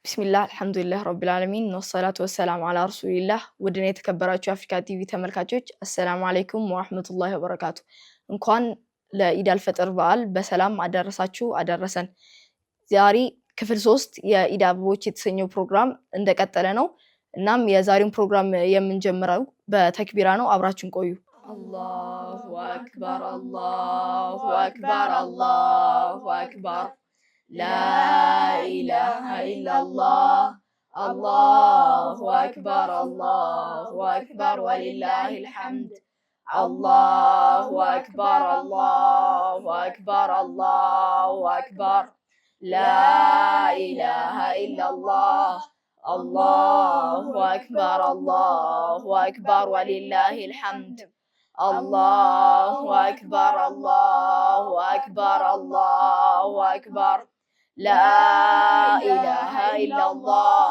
ቢስሚላህ አልሐምዱሊላህ ረቢል ዓለሚን ወሰላቱ ወሰላሙ ዐላ ረሱሊላህ። ውድና የተከበራችሁ የአፍሪካ ቲቪ ተመልካቾች አሰላሙ አለይኩም ወራህመቱላሂ ወበረካቱ። እንኳን ለኢድ አልፈጥር በዓል በሰላም አደረሳችሁ አደረሰን። ዛሬ ክፍል 3 የኢድ አበቦች የተሰኘው ፕሮግራም እንደቀጠለ ነው። እናም የዛሬውን ፕሮግራም የምንጀምረው በተክቢራ ነው። አብራችን ቆዩ። አላሁ አክበር አላሁ አክበር አላሁ አክበር لا إله إلا الله الله أكبر الله أكبر ولله الحمد الله أكبر الله أكبر الله أكبر لا إله إلا الله الله أكبر الله أكبر ولله الحمد الله أكبر الله أكبر الله أكبر لا إله إلا الله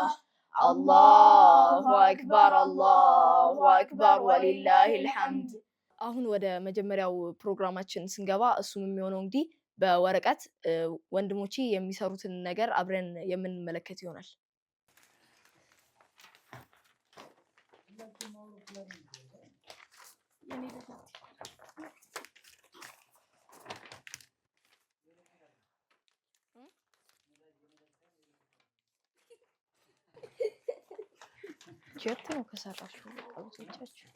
الله أكبر الله أكبر ولله الحمد። አሁን ወደ መጀመሪያው ፕሮግራማችን ስንገባ እሱም የሚሆነው እንግዲህ በወረቀት ወንድሞቼ የሚሰሩትን ነገር አብረን የምንመለከት ይሆናል። ጀት ነው ከሰራችሁ አውቶቻችሁ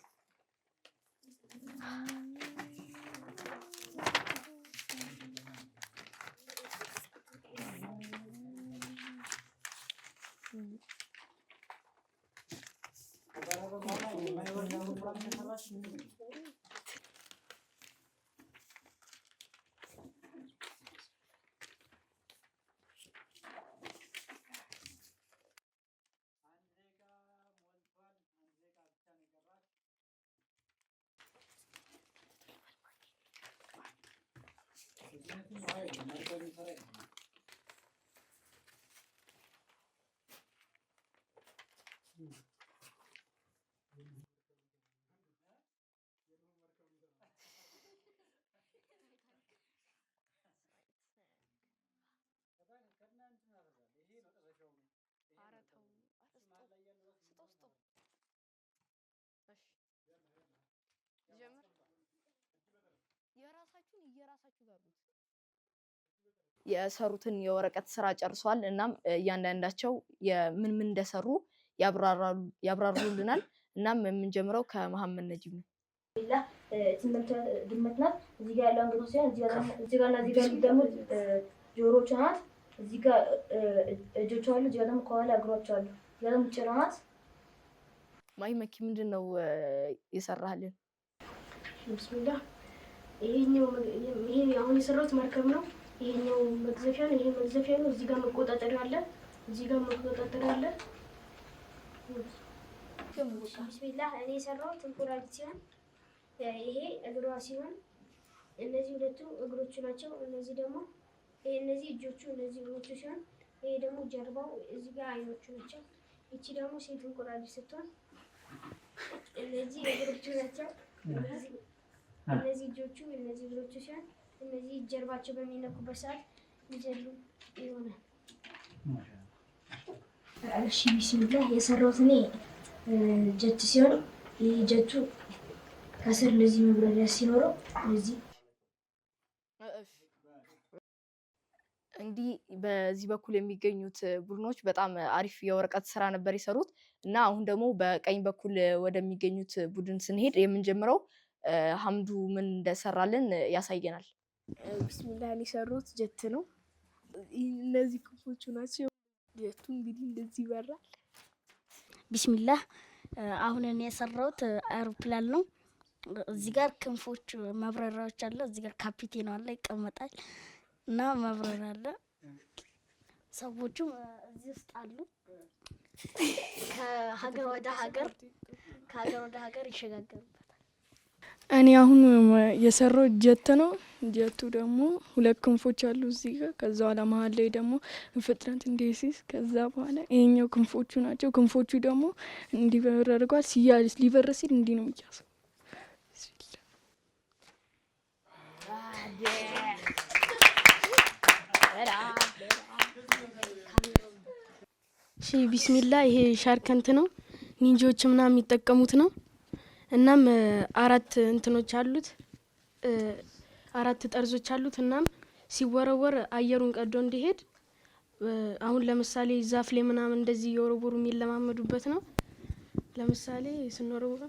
የሰሩትን የወረቀት ስራ ጨርሷል። እናም እያንዳንዳቸው ምን እንደሰሩ ያብራሩልናል። እናም የምንጀምረው ከመሐመድ ነጂብ ነው። ድመት ናት። እዚህ ጋር ያለው አንገቷ ሲሆን እዚህ ጋር እና እዚህ ጋር ደግሞ ጆሮቿ ናት። እዚህ ጋር እጆቿ አሉ። እዚህ ጋር ደግሞ ከኋላ እግሮቿ አሉ። እዚህ ጋር ደግሞ ጭራ ናት። ማይ መኪ ምንድነው የሰራህልን? ቢስሚላህ ይሄ አሁን የሰራሁት መርከብ ነው። ይሄኛው መግዘፊያ ነው። ይሄ መግዘፊያ ነው። እዚህ ጋር መቆጣጠሪያ አለ። እዚህ ጋር መቆጣጠሪያ አለ። ቢስሚላህ እኔ የሰራሁት እንቁራሪት ሲሆን ይሄ እግሯ ሲሆን እነዚህ ሁለቱ እግሮቹ ናቸው። እነዚህ ደግሞ እነዚህ እጆቹ እነዚህ እግሮቹ ሲሆን ይሄ ደግሞ ጀርባው እዚህ ጋር አይኖቹ ናቸው። እቺ ደግሞ ሴት እንቁራሪት ስትሆን እነዚህ እግሮቹ ናቸው። እነዚህ እጆቹ እነዚህ እግሮቹ ሲሆን እነዚህ ጀርባቸው በሚነኩበት ሰዓት ይዘሉ ይሆናል። እሺ ቢስሚላህ የሰራሁት እኔ ጀት ሲሆን ይሄ ጀቱ ከስር ለዚህ መብረሪያ ሲኖረው እዚህ እንግዲህ በዚህ በኩል የሚገኙት ቡድኖች በጣም አሪፍ የወረቀት ስራ ነበር የሰሩት እና አሁን ደግሞ በቀኝ በኩል ወደሚገኙት ቡድን ስንሄድ የምንጀምረው ሐምዱ ምን እንደሰራልን ያሳየናል። ቢስሚላህ የሰሩት ጀት ነው። እነዚህ ክንፎቹ ናቸው። ጀቱ እንግዲህ እንደዚህ ይበራል። ቢስሚላህ አሁን እኔ የሰራሁት አውሮፕላን ነው። እዚህ ጋር ክንፎች መብረሪያዎች አለ። እዚህ ጋር ካፒቴኑ አለ ይቀመጣል እና መብረር አለ። ሰዎቹም እዚህ ውስጥ አሉ። ከሀገር ወደ ሀገር ይሸጋገሩበታል። እኔ አሁን የሰራው ጀት ነው። ጀቱ ደግሞ ሁለት ክንፎች አሉ እዚህ ጋር። ከዛ በኋላ መሀል ላይ ደግሞ ፍጥነት እንደዚህ። ከዛ በኋላ ይሄኛው ክንፎቹ ናቸው። ክንፎቹ ደግሞ እንዲበር አድርጓል። ሲያልስ ሊበር ሲል እንዲህ ነው የሚያሰው። እሺ ቢስሚላ ይሄ ሻርከንት ነው። ኒንጆች ምናምን የሚጠቀሙት ነው። እናም አራት እንትኖች አሉት፣ አራት ጠርዞች አሉት። እናም ሲወረወር አየሩን ቀዶ እንዲሄድ አሁን ለምሳሌ ዛፍ ላይ ምናምን እንደዚህ የወረወሩ የሚለማመዱበት ነው። ለምሳሌ ስንወረወር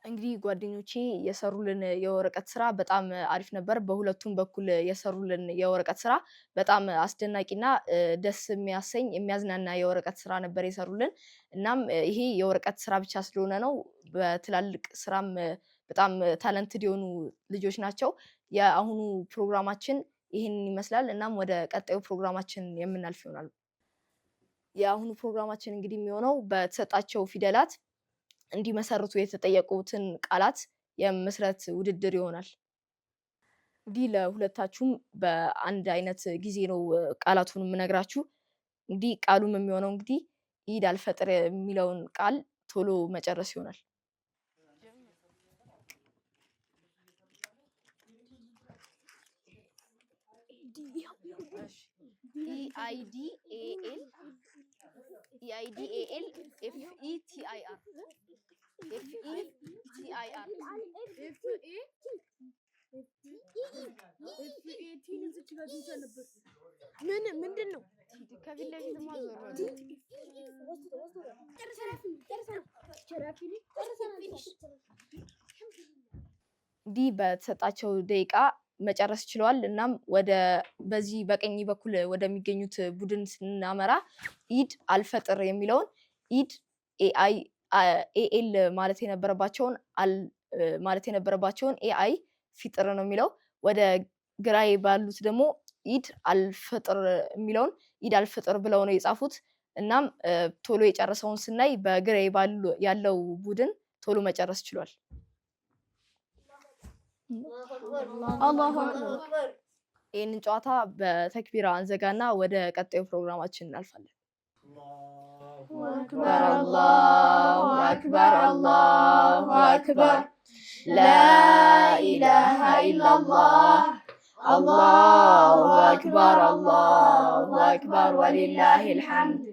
እንግዲህ ጓደኞቼ የሰሩልን የወረቀት ስራ በጣም አሪፍ ነበር። በሁለቱም በኩል የሰሩልን የወረቀት ስራ በጣም አስደናቂና ደስ የሚያሰኝ የሚያዝናና የወረቀት ስራ ነበር የሰሩልን። እናም ይሄ የወረቀት ስራ ብቻ ስለሆነ ነው፣ በትላልቅ ስራም በጣም ታለንትድ የሆኑ ልጆች ናቸው። የአሁኑ ፕሮግራማችን ይህንን ይመስላል። እናም ወደ ቀጣዩ ፕሮግራማችን የምናልፍ ይሆናል። የአሁኑ ፕሮግራማችን እንግዲህ የሚሆነው በተሰጣቸው ፊደላት እንዲመሰርቱ የተጠየቁትን ቃላት የመስረት ውድድር ይሆናል። እንግዲህ ለሁለታችሁም በአንድ አይነት ጊዜ ነው ቃላቱን የምነግራችሁ። እንግዲህ ቃሉም የሚሆነው እንግዲህ ኢድ አልፈጥር የሚለውን ቃል ቶሎ መጨረስ ይሆናል። ኢአይዲኤኤል ኤፍኢቲአይአር ምንድን ነው? ከፊት ለፊት እንዲህ በተሰጣቸው ደቂቃ መጨረስ ችለዋል። እናም በዚህ በቀኝ በኩል ወደሚገኙት ቡድን ስናመራ ኢድ አልፈጥር የሚለውን ኢድ ኤኤል ማለት የነበረባቸውን ኤአይ ፊጥር ነው የሚለው። ወደ ግራዬ ባሉት ደግሞ ኢድ አልፈጥር የሚለውን ኢድ አልፈጥር ብለው ነው የጻፉት። እናም ቶሎ የጨረሰውን ስናይ በግራዬ ያለው ቡድን ቶሎ መጨረስ ችሏል። አላሁ አክበር። ይህንን ጨዋታ በተክቢራ እንዘጋና ወደ ቀጣዩ ፕሮግራማችን እናልፋለን። አላሁ አክበር አላሁ አክበር ላኢላሃ ኢላላህ አላሁ አክበር ወሊላሂል ሐምድ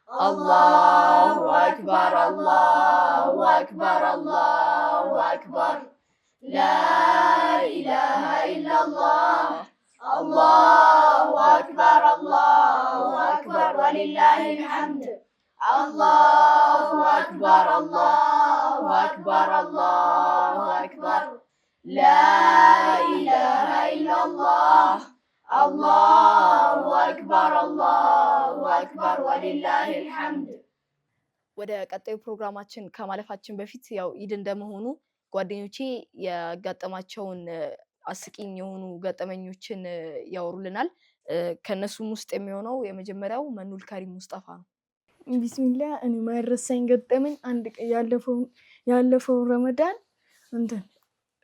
አላሁ አክበር አላሁ አክበር ላኢላሃ ኢላላህ አላሁ አክበር ወሊላሂል ሐምድ አላሁ አክበር ላኢላሃ ኢላላህ አላሁ አክበር ወሊላሂል ሐምድ። ወደ ቀጣዩ ፕሮግራማችን ከማለፋችን በፊት ያው ኢድ እንደመሆኑ ጓደኞቼ ያጋጠማቸውን አስቂኝ የሆኑ ገጠመኞችን ያወሩልናል። ከነሱም ውስጥ የሚሆነው የመጀመሪያው መኑል ከሪም ሙስጠፋ ነው። ቢስሚላ እኔ ማይረሳኝ ገጠመኝ አንድ ያለፈው ረመዳን እንትን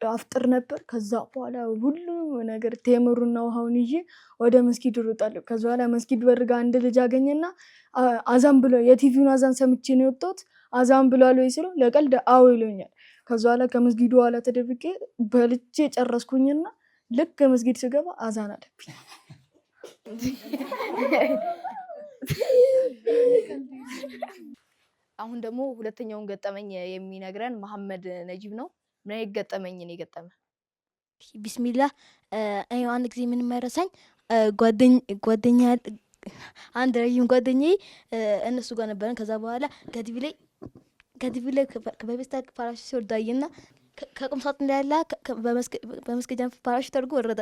አፍጥር ነበር። ከዛ በኋላ ሁሉም ነገር ቴምሩና ውሃውን ይዤ ወደ መስጊድ እሮጣለሁ። ከዛ በኋላ መስጊድ በርጋ አንድ ልጅ አገኘና አዛን ብሎ የቲቪውን አዛን ሰምቼ ነው የወጣሁት። አዛን ብሏል ወይ ስለው ለቀልድ አዎ ይለኛል። ከዛ በኋላ ከመስጊዱ ኋላ ተደብቄ በልቼ ጨረስኩኝና ልክ መስጊድ ስገባ አዛን አለብኝ። አሁን ደግሞ ሁለተኛውን ገጠመኝ የሚነግረን መሐመድ ነጂብ ነው። ምን አይነት ገጠመኝ ነው የገጠመ? ቢስሚላህ እኔ አንድ ጊዜ ምን የማይረሳኝ ጓደኛ አንድ ረጅም ጓደኛዬ እነሱ ጋር ነበረን። ከዛ በኋላ ከቲቪ ላይ በፌስታል ፓራሹት ሲወርድ አየና ከቁም ሳጥን ላይ ያለ በመስገጃ ፓራሹት አድርጎ ወረደ።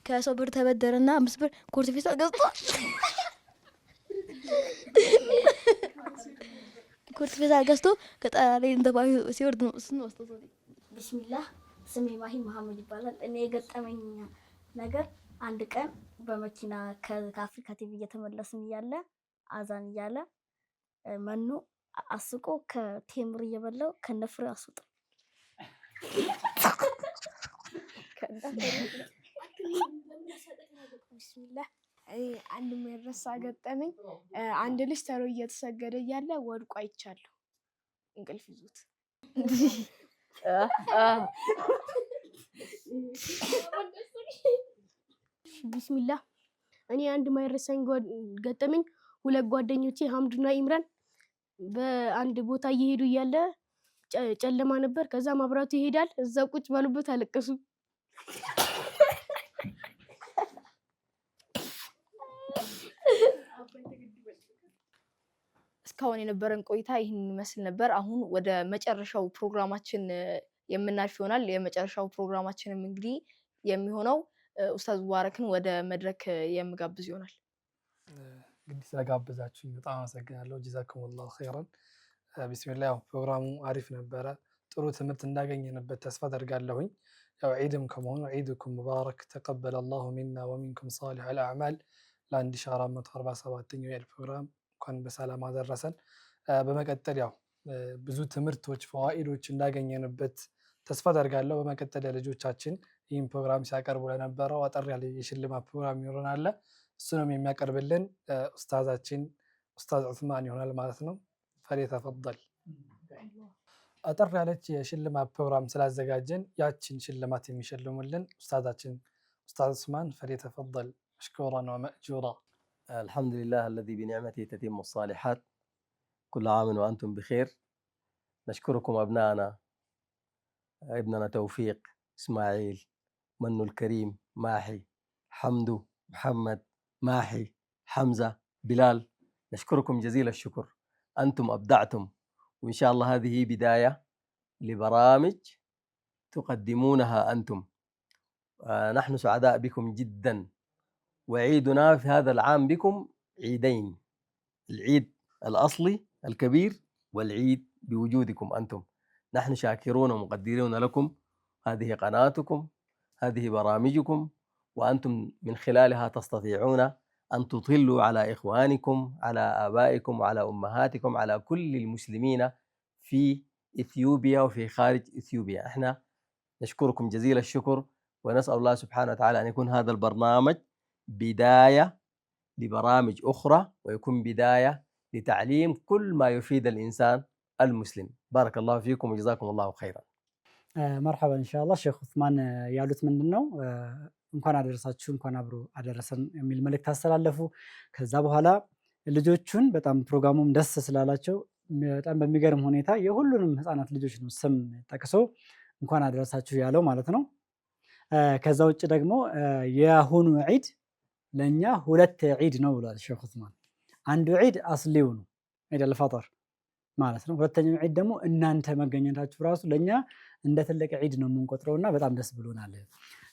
ከሰው ብር ተበደረና 5 ብር ኮርት ፌስታል ገዝቶ ኮርት ፌስታል ገዝቶ ከጣራ ላይ እንደባዩ ሲወርድ ነው እሱን ወስቶ። ቢስሚላህ ስሜ ማሂ መሐመድ ይባላል። እኔ የገጠመኝ ነገር አንድ ቀን በመኪና ከአፍሪካ ቲቪ እየተመለስን እያለ አዛን እያለ መኑ አስቆ ከቴምር እየበላው ከነፍሬ አስወጣ። ቢስሚላህ አንድ የማይረሳ ገጠመኝ አንድ ልጅ ተሮ እየተሰገደ እያለ ወድቆ አይቻለሁ። እንቅልፍ ይዞት። ቢስሚላህ እኔ አንድ ማይረሳኝ ገጠመኝ ሁለት ጓደኞቼ ሀምዱና ኢምራን በአንድ ቦታ እየሄዱ እያለ ጨለማ ነበር። ከዛ መብራቱ ይሄዳል። እዛ ቁጭ ባሉበት አለቀሱ። እስካሁን የነበረን ቆይታ ይህን ይመስል ነበር። አሁን ወደ መጨረሻው ፕሮግራማችን የምናልፍ ይሆናል። የመጨረሻው ፕሮግራማችንም እንግዲህ የሚሆነው ኡስታዝ ሙባረክን ወደ መድረክ የምጋብዝ ይሆናል። እንግዲህ ስለጋበዛችሁኝ በጣም አመሰግናለሁ። ጀዛኩሙላሁ ኸይራን። ቢስሚላህ ያው ፕሮግራሙ አሪፍ ነበረ። ጥሩ ትምህርት እንዳገኘንበት ተስፋ አደርጋለሁኝ። ያው ዒድም ከመሆኑ ዒድኩም ሙባረክ ተቀበለ አላሁ ሚና ወሚንኩም ሳሊሐል አዕማል ለ1447ኛው የዒድ ፕሮግራም እንኳን በሰላም አደረሰን። በመቀጠል ያው ብዙ ትምህርቶች ፈዋኢዶች እንዳገኘንበት ተስፋ አደርጋለሁ። በመቀጠል ልጆቻችን ይህን ፕሮግራም ሲያቀርቡ ለነበረው አጠር ያለ የሽልማት ፕሮግራም ይኖረናል። እሱንም የሚያቀርብልን ኡስታዛችን ኡስታዝ ዑስማን ይሆናል ማለት ነው። ፈሊተፈደል። አጠር ያለች የሽልማት ፕሮግራም ስላዘጋጀን ያችን ሽልማት የሚሸልሙልን ኡስታዛችን ኡስታዝ ዑስማን ፈሊተፈደል መሽኩራን ወመእጁራ። الحمد لله الذي بنعمته تتم الصالحات كل عام وأنتم بخير. نشكركم أبنائنا ابننا توفيق إسماعيل منو الكريم ماحي حمدو محمد ماحي حمزة بلال. نشكركم جزيل الشكر، أنتم أبدعتم، وإن شاء الله هذه بداية لبرامج تقدمونها أنتم. نحن سعداء بكم جدا، وعيدنا في هذا العام بكم عيدين، العيد الأصلي الكبير والعيد بوجودكم أنتم. نحن شاكرون ومقدرون لكم. هذه قناتكم، هذه برامجكم، وأنتم من خلالها تستطيعون أن تطلوا على إخوانكم، على آبائكم، وعلى أمهاتكم، على كل المسلمين في إثيوبيا وفي خارج إثيوبيا. إحنا نشكركم جزيل الشكر، ونسأل الله سبحانه وتعالى أن يكون هذا البرنامج بداية لبرامج أخرى، ويكون بداية لتعليم كل ما يفيد الإنسان المسلم. بارك الله فيكم وجزاكم الله خيرا. مرحبا إن شاء الله. شيخ عثمان ያሉት ምንድነው እንኳን አደረሳችሁ እንኳን አብሮ አደረሰን የሚል መልእክት አስተላለፉ። ከዛ በኋላ ልጆቹን በጣም ፕሮግራሙም ደስ ስላላቸው በጣም በሚገርም ሁኔታ የሁሉንም ህፃናት ልጆች ነው ስም ጠቅሶ እንኳን አደረሳችሁ ያለው ማለት ነው። ከዛ ውጭ ደግሞ የአሁኑ ዒድ ለኛ ሁለት ዒድ ነው ብሏል ሼክ ዑስማን። አንዱ ዒድ አስሊው ነው ዒድ አልፈጥር ማለት ነው። ሁለተኛው ዒድ ደግሞ እናንተ መገኘታችሁ ራሱ ለኛ እንደ ትልቅ ዒድ ነው የምንቆጥረውና በጣም ደስ ብሎናል።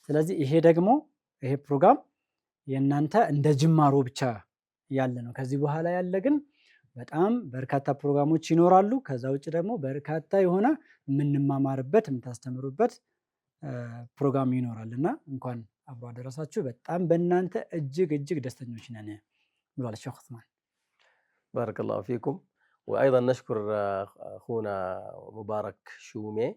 ስለዚህ ይሄ ደግሞ ይሄ ፕሮግራም የእናንተ እንደ ጅማሮ ብቻ ያለ ነው። ከዚህ በኋላ ያለ ግን በጣም በርካታ ፕሮግራሞች ይኖራሉ። ከዛ ውጭ ደግሞ በርካታ የሆነ የምንማማርበት የምታስተምሩበት ፕሮግራም ይኖራልና እንኳን አብሮ አደረሳችሁ። በጣም በእናንተ እጅግ እጅግ ደስተኞች ነን ብሏል ሼክ ዑስማን። بارك الله فيكم. وأيضا نشكر أخونا مبارك شومي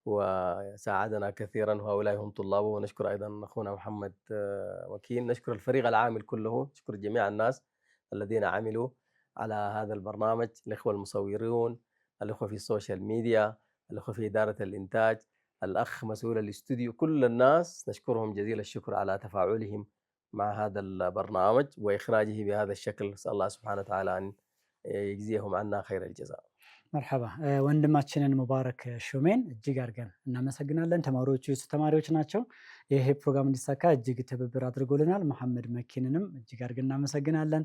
وساعدنا كثيرا، وهؤلاء هم طلابه. ونشكر أيضا أخونا محمد وكيل. نشكر الفريق العامل كله، نشكر جميع الناس الذين عملوا على هذا البرنامج، الإخوة المصورون، الإخوة في السوشيال ميديا، الإخوة في إدارة الإنتاج، الأخ مسؤول الاستوديو، كل الناس نشكرهم جزيل الشكر على تفاعلهم مع هذا البرنامج وإخراجه بهذا الشكل. نسأل الله سبحانه وتعالى أن يجزيهم عنا خير الجزاء. مرحبا ወንድማችንን ሙባረክ ሹሜን እጅግ አድርገን እናመሰግናለን። ተማሪዎቹ የሱ ተማሪዎች ናቸው። ይሄ ፕሮግራም እንዲሳካ እጅግ ትብብር አድርጎልናል። መሐመድ መኪንንም እጅግ አድርገን እናመሰግናለን።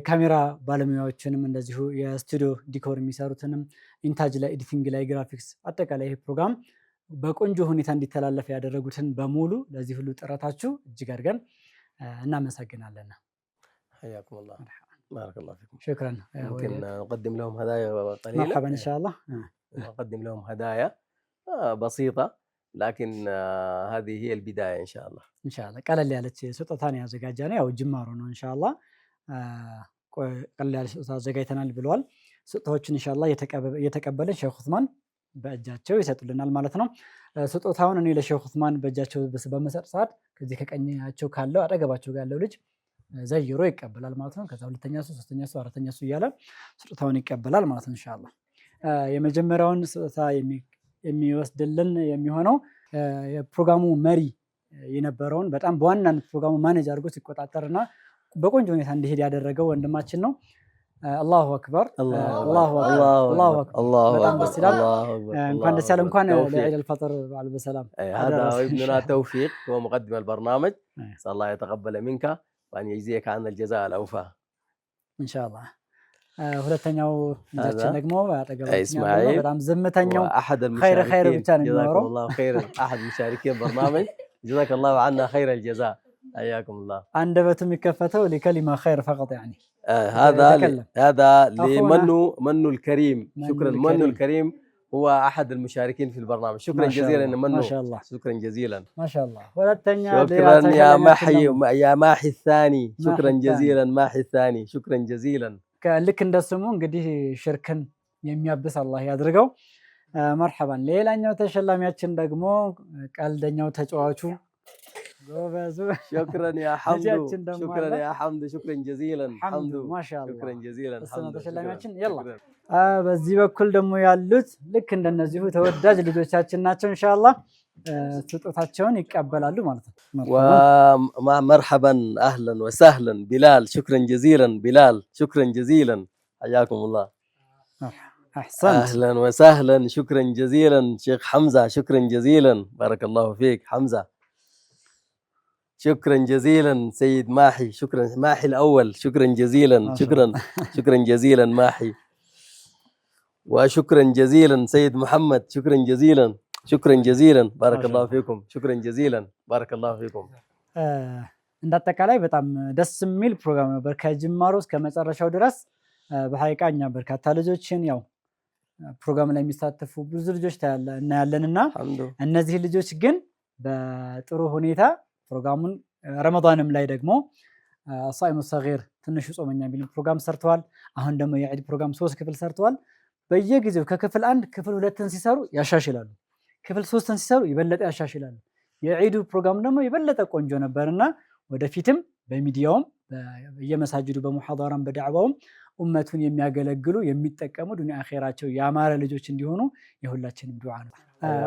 ካሜራ ባለሙያዎችንም እንደዚሁ የስቱዲዮ ዲኮር የሚሰሩትንም ኢንታጅ ላይ ኤዲቲንግ ላይ ግራፊክስ አጠቃላይ ይሄ ፕሮግራም በቆንጆ ሁኔታ እንዲተላለፍ ያደረጉትን በሙሉ ለዚህ ሁሉ ጥረታችሁ እጅግ አድርገን እናመሰግናለን። حياكم الله. بارك الله فيكم. شكرا. ممكن نقدم لهم هدايا قليلة. مرحبا إن شاء الله. نقدم لهم هدايا بسيطة، لكن هذه هي البداية إن شاء الله. إن شاء الله. ቀለል ያለች ስጦታን ያዘጋጃነው ያው ጅማሮ ነው። ኢንሻአላህ ቀለል ያለች ስጦታ አዘጋጅተናል ብለዋል። ስጦታዎችን ኢንሻአላህ የተቀበለን ሼክ ዑስማን በእጃቸው ይሰጡልናል ማለት ነው። ስጦታውን እኔ ለሼክ ዑስማን በእጃቸው በመሰጥ ሰዓት ከዚህ ከቀኛቸው ካለው አጠገባቸው ያለው ልጅ ዘይሮ ይቀበላል ማለት ነው። ከዛ ሁለተኛ ሰው፣ ሶስተኛ ሰው፣ አራተኛ ሰው እያለ ስጦታውን ይቀበላል ማለት ነው ኢንሻአላህ። የመጀመሪያውን ስጦታ የሚወስድልን የሚሆነው የፕሮግራሙ መሪ የነበረውን በጣም በዋናነት ፕሮግራሙ ማኔጅ አድርጎ ሲቆጣጠርና በቆንጆ ሁኔታ እንዲሄድ ያደረገው ወንድማችን ነው። አላሁ አክበር አላሁ አክበር በጣም ደስ ይላል። እንኳን ደስ ያለ እንኳን ለዒድ አልፈጥር በዓል በሰላም هذا ابننا توفيق هو مقدم البرنامج نسأل الله يتقبل منك وأن يجزيك عنا الجزاء الأوفى ኢንሻአላህ። ሁለተኛው ልጃችን ደግሞ اسماعيل በጣም ዝምተኛው أحد خير المشاركين ብቻ ነው جزاكم የሚኖረው። الله خير أحد مشاركين برنامج جزاك الله عنا خير الجزاء حياكم الله. አንደበቱ የሚከፈተው لكلمة خير فقط يعني هذا تكلم. هذا أخونا. منو الكريم. شكرا منو الكريم. الكريم هو أحد المشاركين في البرنامج. شكرا ما شاء جزيلا الله. منو. ما شاء الله. شكرا جزيلا. ما شاء الله. ሁለተኛ شكرا يا محي ተሸላሚያችን يا ماحي الثاني. شكرا الثاني. جزيلا ماحي الثاني. شكرا جزيلا. ልክ እንደስሙ እንግዲህ ሽርክን የሚያብስ አላህ ያድርገው። መርሐባን። ሌላኛው ተሸላሚያችን ደግሞ ቀልደኛው ተጫዋቹ ጎበዙ شكرا يا حمد. ልጃችን ደግሞ شكرا አለ። يا حمد. شكرا جزيلا ሐምዱ حمد. ማሻአላህ شكرا جزيلا እሱ ነው حمد. ተሸላሚያችን። شكراً. የላ شكراً. በዚህ በኩል ደግሞ ያሉት ልክ እንደነዚሁ ተወዳጅ ልጆቻችን ናቸው። ኢንሻአላህ ስጦታቸውን ይቀበላሉ ማለት ነው። ومرحبا اهلا وسهلا بلال. شكرا جزيلا بلال. شكرا جزيلا حياكم الله. احسنت. اهلا وسهلا. شكرا جزيلا شيخ حمزه. شكرا جزيلا بارك الله فيك حمزه. شكرا جزيلا سيد ماحي. شكرا ماحي الاول. شكرا جزيلا. ما شاء شكرا شكرا جزيلا ماحي. وشكرا جزيلا سيد محمد. شكرا جزيلا. شكرا جزيلا بارك ما شاء الله الله. فيكم. شكرا جزيلا بارك الله فيكم. እንዳጠቃላይ በጣም ደስ የሚል ፕሮግራም ነበር ከጅማሮ እስከ መጨረሻው ድረስ። በሐቂቃ እኛ በርካታ ልጆችን ያው ፕሮግራም ላይ የሚሳተፉ ብዙ ልጆች እናያለንና الحمد لله. እነዚህ ልጆች ግን በጥሩ ሁኔታ ፕሮግራሙን ረመዳንም ላይ ደግሞ ሳኢሙ ሰጊር ትንሹ ጾመኛ የሚል ፕሮግራም ሰርተዋል። አሁን ደግሞ የዒድ ፕሮግራም 3 ክፍል ሰርተዋል። በየጊዜው ከክፍል 1 ክፍል 2ን ሲሰሩ ያሻሽላሉ፣ ክፍል 3ን ሲሰሩ ይበለጠ ያሻሽላሉ። የዒዱ ፕሮግራም ደግሞ ይበለጠ ቆንጆ ነበርና ወደፊትም በሚዲያውም በየመሳጅዱ በሙሐደራም በዳዕዋውም ኡመቱን የሚያገለግሉ የሚጠቀሙ ዱንያ አኺራቸው ያማረ ልጆች እንዲሆኑ የሁላችንም ዱዓ ነው።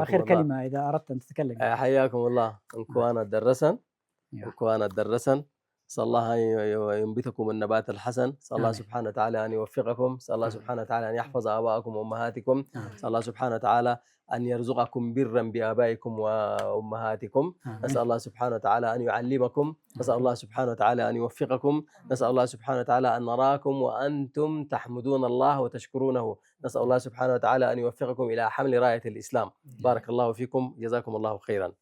አኺር ከሊማ اذا اردت ان تتكلم. حياكم الله. انكوانا درسن انكوانا درسن. صلى الله أن ينبتكم النبات الحسن. صلى الله سبحانه وتعالى أن يوفقكم. صلى الله سبحانه وتعالى أن يحفظ آباءكم وأمهاتكم. صلى الله سبحانه وتعالى أن يرزقكم برا بآبائكم وأمهاتكم. نسأل الله سبحانه وتعالى أن يعلمكم. نسأل الله سبحانه وتعالى أن يوفقكم. نسأل الله سبحانه وتعالى أن نراكم وأنتم تحمدون الله وتشكرونه. نسأل الله سبحانه وتعالى أن يوفقكم إلى حمل راية الإسلام. بارك الله فيكم. جزاكم الله خيرا.